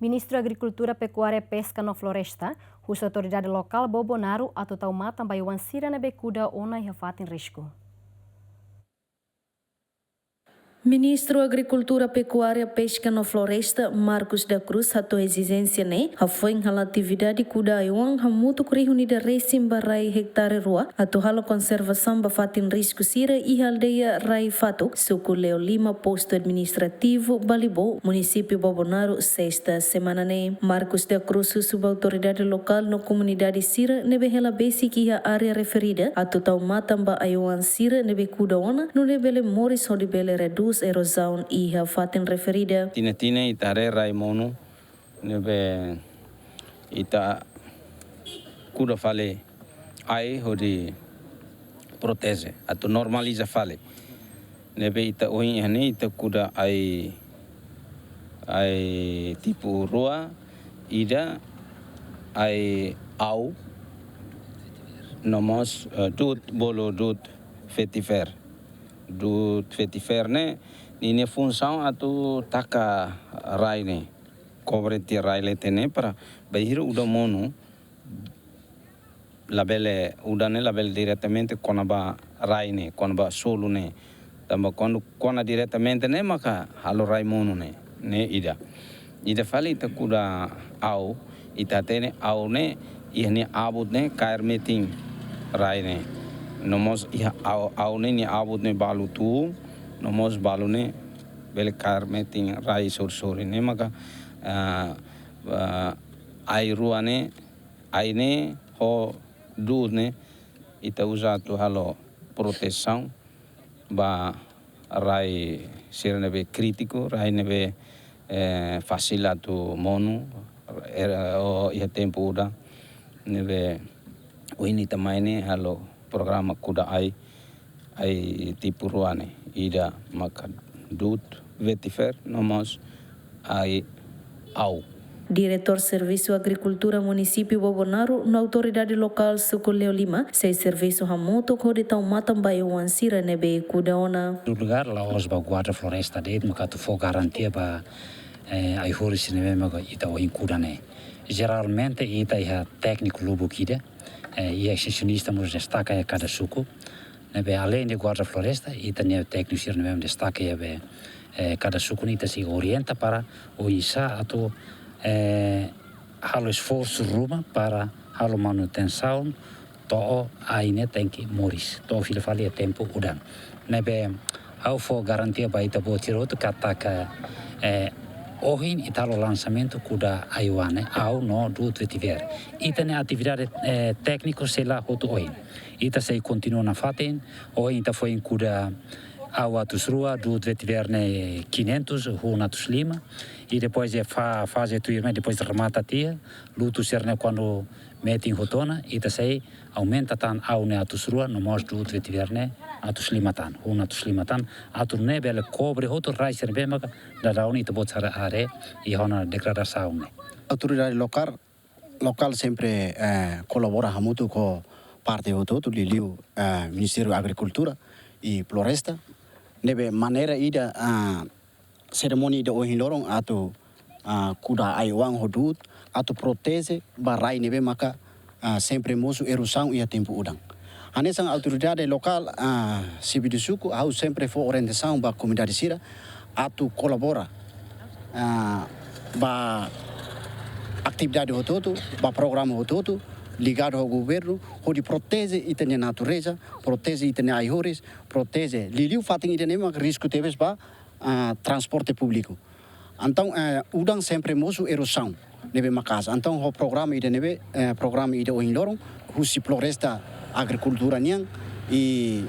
Ministro Agricultura, Pecuária, Pesca no Floresta, a autoridade local Bobonaro atau Tauma também o ansira na becuda ona e em risco. Ministro Agricultura, Pecuária, Pesca no Floresta, Marcos da Cruz, a exigência foi em atividade cuida iwang hamutu kurihuni da resim barai hektare rua, hala conservação bafatin risco sira e aldeia Rai Fatu, suku Leo Lima, posto administrativo Balibo, município Bobonaro, sexta semana Marcos da Cruz, subautoridade local no comunidade sira, nebe hela basic ia área referida, tau matamba iwang sira nebe kuda ona, no nebele moris hodibele reduz erosão e a fatem referida. Tine itare Raimono nebe ita kuda fale ai hodi protege atau normaliza fale nebe ita oin hani ita kuda ai tipu rua ida ai au nomos dut bolo dut fetiver do fetiver ini função atu taka rai cobre ti rai le tene para bahir uda mono labele udane label diretamente con ba rai con ba solo tamba quando kona diretamente maka halo rai mono ida fali ita kuda au ita tene au ihni abut kair meeting rai nomos iha au ni abut balu tu nomos balu bele kar meeting rai sur maka ai ruane ai ho du ita usa tu halo proteção ba rai sir nebe crítico rai nebe facila tu mono o ia tempo uda nebe uini tamaine halo programa kuda ai tipu ruane ida maka dut vetiver nomos ai au. Diretor Serviço Agricultura Município Bobonaro, na autoridade local suku Leo Lima, sei serviço hamuto kode tau matambai o ansira nebe kudaona. No lugar lá os guarda floresta de maka tu fo garantia ba ai horis nebe maka ita o inkudane. Geralmente ita ia técnico lubu kida e extensionista nos destaca a cada suco. Nebe além de guarda floresta, ita ne técnico nebe destaca e cada suco nita se orienta para o isa ato halo esforço ruma para halo manutenção to aine tem que moris to file fale tempo udan nebe au fo garantia ba ita botiroto kataka ohin italo lançamento kuda aiwane au no do tiver ita ne atividade técnico sei lá hoto ohin ita sei continua na faten ohin ita foi em kuda au atus rua do tiver ne 500 hunatus lima e depois fase tu irmã depois remata tia luto serne quando meeting hotona ita sei aumenta tan au ne atus rua no mos do tiver ne atus limatan hunatus limatan atur ne bele cobre hoto raiser bema da rauni to botsara are e hona declaração ne autoridade local sempre colabora muito com parte do Liliu Ministério da Agricultura e Floresta nebe maneira ida cerimônia de ohinlorong atau kuda aiwang hodut atau protese barai nebe maka sempre musu erosão ia tempo udang. Anesang autoridade local civis suku au sempre for orientação ba comunidade sira atau colabora ba atividade hototo ba programa hototo ligado ao governo, onde protege itene natureza, protege itene aihores, protege liliu fating itene mak risco teves ba transporte público. Então udang sempre mosu erosão nebe makas. Então o programa ide nebe programa ide o inlorong, husi floresta agricultura niang e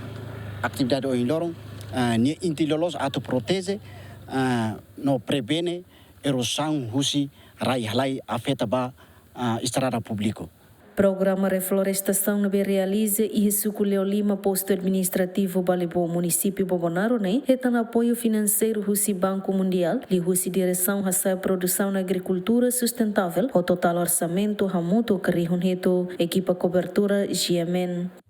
atividade o inlorong ni intilolos atau protege no prevene erosão husi rai halai afeta ba estrada público. Programa Reflorestação nebe realiza e suku Leo Lima, posto administrativo Balibo, município Bobonaro, retan apoio financeiro Husi Banco Mundial, li Husi Direção Hasa Produção na Agricultura Sustentável, o total orçamento hamuto karihun heto, equipa cobertura GMN.